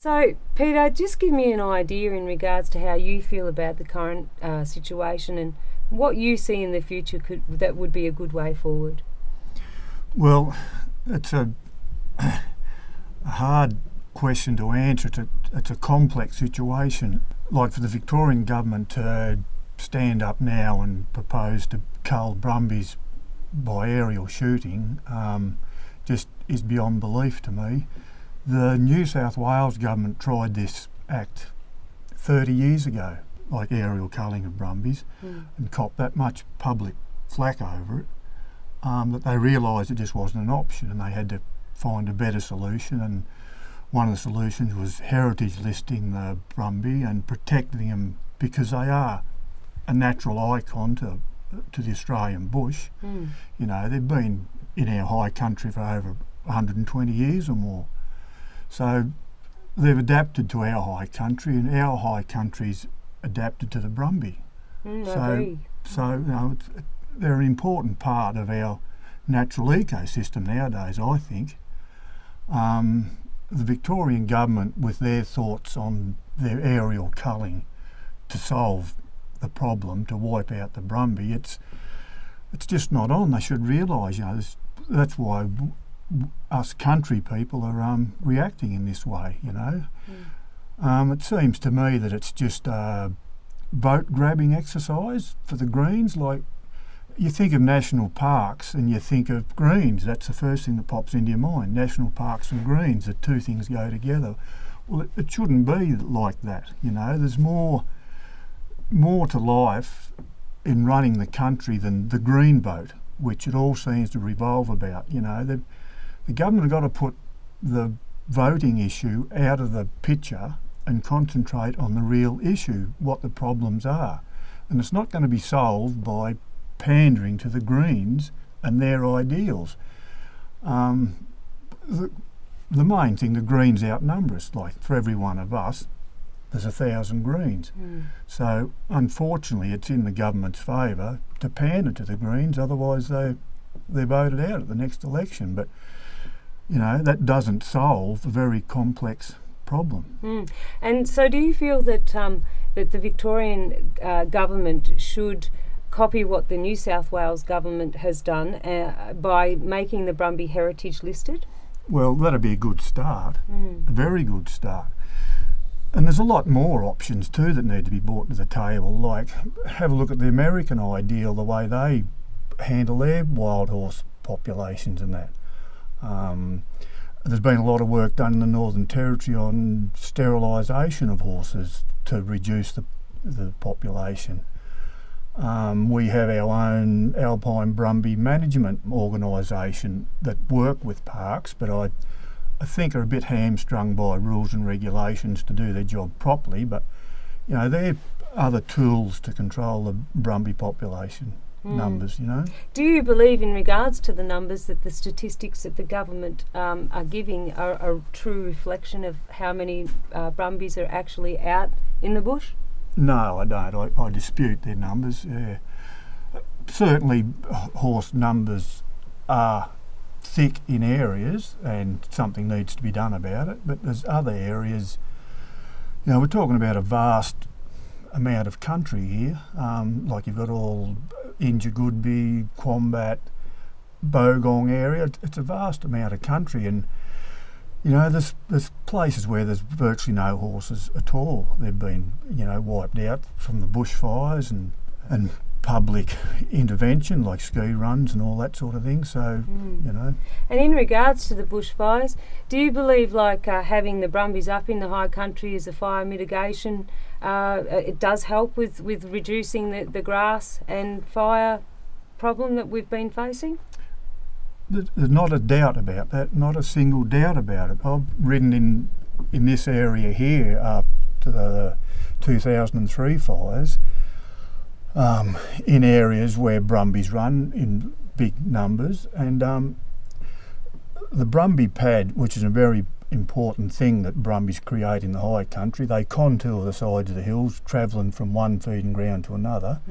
So, Peter, just give me an idea in regards to how you feel about the current situation and what you see in the future that would be a good way forward. Well, it's a hard question to answer. It's a complex situation. Like for the Victorian government to stand up now and propose to cull brumbies by aerial shooting just is beyond belief to me. The New South Wales government tried this act 30 years ago, like aerial culling of brumbies, and copped that much public flack over it that they realised it just wasn't an option and they had to find a better solution. And one of the solutions was heritage listing the brumby and protecting them because they are a natural icon to the Australian bush. You know, they've been in our high country for over 120 years or more. So they've adapted to our high country and our high country's adapted to the brumby. So you know, they're an important part of our natural ecosystem nowadays, I think. The Victorian government, with their thoughts on their aerial culling to solve the problem, to wipe out the brumby, it's just not on. They should realise, you know, that's why us country people are reacting in this way, you know. It seems to me that it's just a vote-grabbing exercise for the Greens. Like, you think of national parks and you think of Greens, that's the first thing that pops into your mind. National parks and Greens, the two things go together. Well, it shouldn't be like that, you know. There's more to life in running the country than the green vote, which it all seems to revolve about, you know. The government have got to put the voting issue out of the picture and concentrate on the real issue, what the problems are. And it's not going to be solved by pandering to the Greens and their ideals. The main thing, the Greens outnumber us. Like, for every one of us, there's 1,000 Greens. So unfortunately it's in the government's favour to pander to the Greens, otherwise they're voted out at the next election. But you know, that doesn't solve a very complex problem. And so do you feel that that the Victorian government should copy what the New South Wales government has done by making the brumby heritage listed? Well, that'd be a good start, a very good start. And there's a lot more options too that need to be brought to the table, like have a look at the American ideal, the way they handle their wild horse populations and that. There's been a lot of work done in the Northern Territory on sterilisation of horses to reduce the population. We have our own alpine brumby management organisation that work with parks, but I think are a bit hamstrung by rules and regulations to do their job properly. But you know, they're other tools to control the brumby population numbers, you know. Do you believe, in regards to the numbers, that the statistics that the government are giving are a true reflection of how many brumbies are actually out in the bush? No, I don't. I dispute their numbers. Yeah. Certainly horse numbers are thick in areas and something needs to be done about it, but there's other areas, you know, we're talking about a vast amount of country here, like you've got all Injagoodby, Quombat, Bogong area. It's a vast amount of country, and you know, there's places where there's virtually no horses at all. They've been, you know, wiped out from the bushfires and public intervention, like ski runs and all that sort of thing. So, you know. And in regards to the bushfires, do you believe, like having the brumbies up in the high country as a fire mitigation, it does help with reducing the grass and fire problem that we've been facing? There's not a doubt about that, not a single doubt about it. I've ridden in this area here after the 2003 fires, in areas where brumbies run in big numbers, and the brumby pad, which is a very important thing that brumbies create in the high country, they contour the sides of the hills, travelling from one feeding ground to another.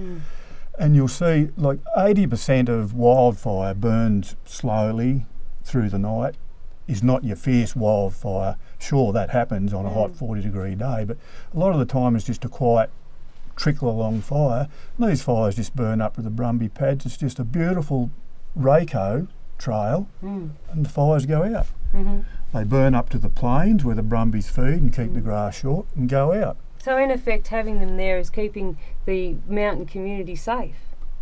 And you'll see like 80% of wildfire burns slowly through the night is not your fierce wildfire. Sure, that happens on a hot 40-degree day, but a lot of the time it's just a quiet trickle along fire. And these fires just burn up to the brumby pads. It's just a beautiful rako trail, and the fires go out. They burn up to the plains where the brumbies feed and keep the grass short and go out. So in effect, having them there is keeping the mountain community safe.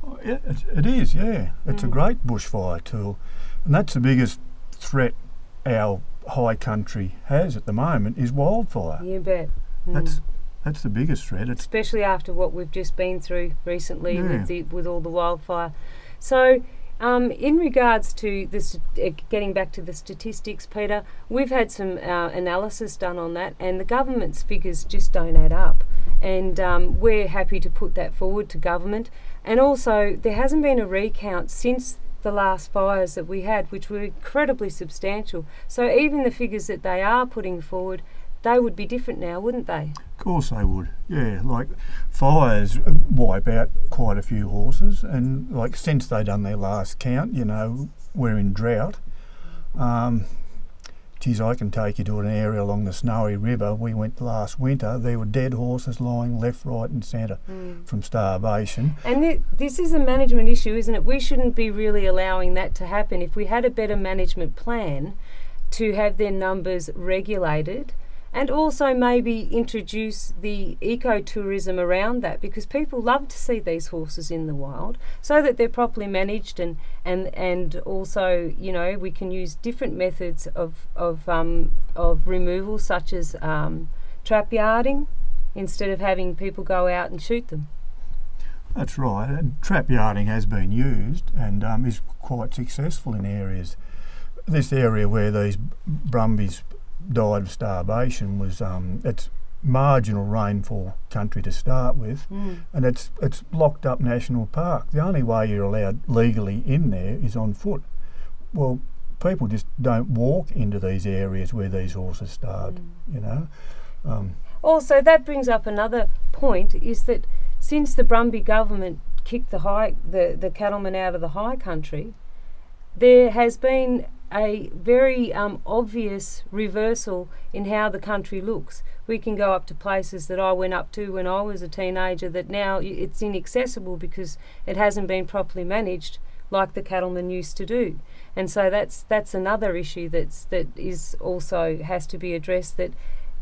Oh, yeah, it is, yeah. It's a great bushfire tool, and that's the biggest threat our high country has at the moment is wildfire. You bet. That's the biggest threat. Especially after what we've just been through recently with all the wildfire. So in regards to this, getting back to the statistics, Peter, we've had some analysis done on that, and the government's figures just don't add up. And we're happy to put that forward to government. And also, there hasn't been a recount since the last fires that we had, which were incredibly substantial. So even the figures that they are putting forward, they would be different now, wouldn't they? Of course they would, yeah. Like, fires wipe out quite a few horses, and like since they done their last count, you know, we're in drought. Geez, I can take you to an area along the Snowy River. We went last winter. There were dead horses lying left, right and centre from starvation. And this is a management issue, isn't it? We shouldn't be really allowing that to happen. If we had a better management plan to have their numbers regulated, and also maybe introduce the ecotourism around that, because people love to see these horses in the wild, so that they're properly managed, and also, you know, we can use different methods of removal, such as trap yarding, instead of having people go out and shoot them. That's right, and trap yarding has been used and is quite successful in areas. This area where these brumbies died of starvation was it's marginal rainfall country to start with, and it's locked up national park. The only way you're allowed legally in there is on foot. Well, people just don't walk into these areas where these horses starved, you know. Also, that brings up another point, is that since the Brumby government kicked the cattlemen out of the high country, there has been a very obvious reversal in how the country looks. We can go up to places that I went up to when I was a teenager that now it's inaccessible because it hasn't been properly managed like the cattlemen used to do. And so that's another issue that is also has to be addressed, that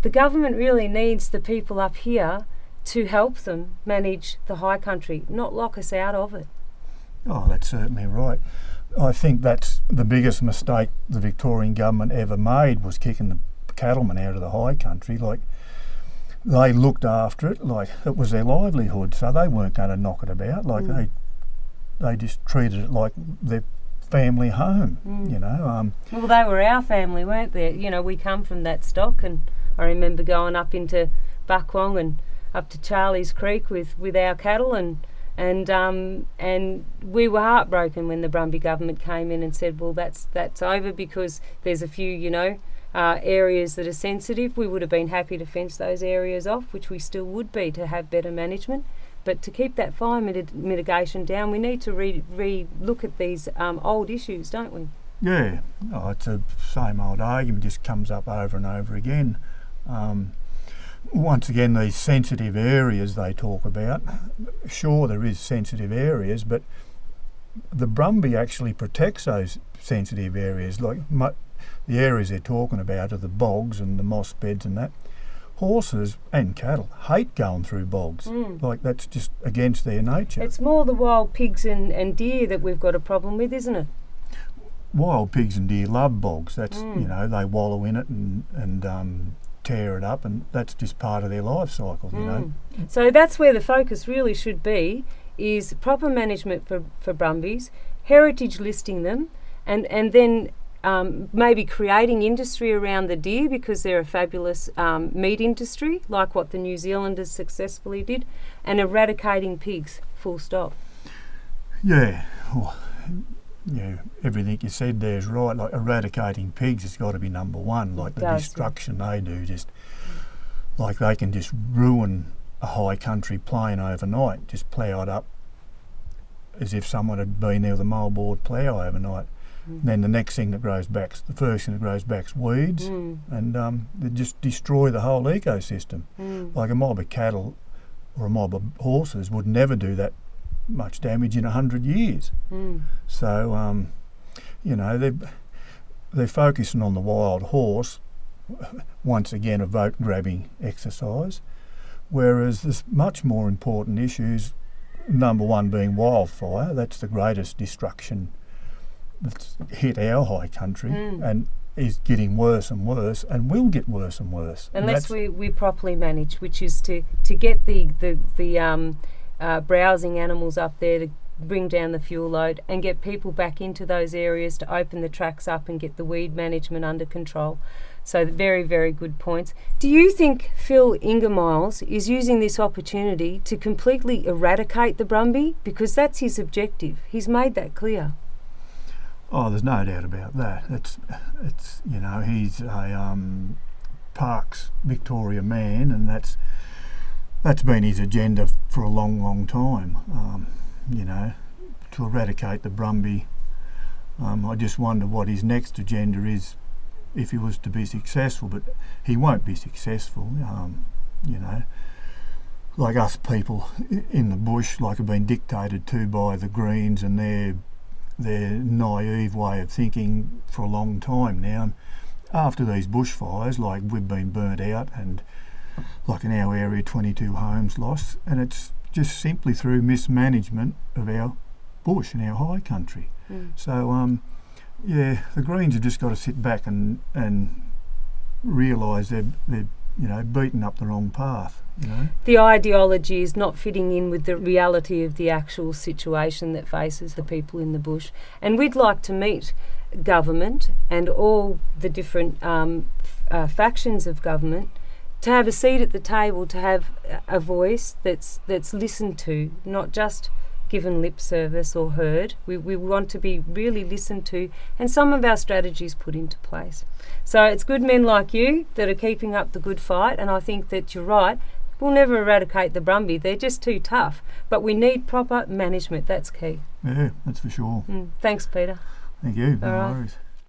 the government really needs the people up here to help them manage the high country, not lock us out of it. Oh, that's certainly right. I think that's the biggest mistake the Victorian government ever made, was kicking the cattlemen out of the high country. Like, they looked after it like it was their livelihood, so they weren't going to knock it about. Like they just treated it like their family home, you know. Well, they were our family, weren't they? You know, we come from that stock, and I remember going up into Buckwong and up to Charlie's Creek with our cattle, and we were heartbroken when the Brumby government came in and said, well, that's over because there's a few, you know, areas that are sensitive. We would have been happy to fence those areas off, which we still would be, to have better management. But to keep that fire mitigation down, we need to re-look at these old issues, don't we? Yeah, it's the same old argument, just comes up over and over again. Once again, these sensitive areas they talk about, sure there is sensitive areas, but the Brumby actually protects those sensitive areas. Like the areas they're talking about are the bogs and the moss beds and that. Horses and cattle hate going through bogs. Like, that's just against their nature. It's more the wild pigs and deer that we've got a problem with, isn't it? Wild pigs and deer love bogs. That's, you know, they wallow in it and tear it up, and that's just part of their life cycle, you know. So that's where the focus really should be, is proper management for Brumbies, heritage listing them, and then maybe creating industry around the deer, because they're a fabulous meat industry, like what the New Zealanders successfully did, and eradicating pigs, full stop. Yeah, well, yeah, everything you said there is right. Like, eradicating pigs has got to be number one. Like, the destruction they do, just like they can just ruin a high country plain overnight, just plough it up as if someone had been there with a moldboard plough overnight. Then the next thing that grows back, the first thing that grows back's weeds, and they just destroy the whole ecosystem. Like a mob of cattle or a mob of horses would never do that much damage in 100 years. So, you know, they're focusing on the wild horse, once again a vote-grabbing exercise, whereas there's much more important issues, number one being wildfire. That's the greatest destruction that's hit our high country and is getting worse and worse and will get worse and worse. Unless we properly manage, which is to get the browsing animals up there to bring down the fuel load and get people back into those areas to open the tracks up and get the weed management under control. So very, very good points. Do you think Phil Ingermiles is using this opportunity to completely eradicate the brumby? Because that's his objective. He's made that clear. Oh, there's no doubt about that. It's you know, he's a Parks Victoria man, and that's been his agenda for a long, long time. You know, to eradicate the brumby. I just wonder what his next agenda is if he was to be successful, but he won't be successful. You know, like us people in the bush, like have been dictated to by the Greens and their naive way of thinking for a long time now. And after these bushfires, like we've been burnt out, and like in our area 22 homes lost, and it's just simply through mismanagement of our bush and our high country. So yeah, the Greens have just got to sit back and realise they're you know, beaten up the wrong path. You know, the ideology is not fitting in with the reality of the actual situation that faces the people in the bush. And we'd like to meet government and all the different factions of government to have a seat at the table, to have a voice that's listened to, not just given lip service or heard. We want to be really listened to, and some of our strategies put into place. So it's good men like you that are keeping up the good fight, and I think that you're right. We'll never eradicate the brumby. They're just too tough. But we need proper management. That's key. Yeah, that's for sure. Thanks, Peter. Thank you. No worries.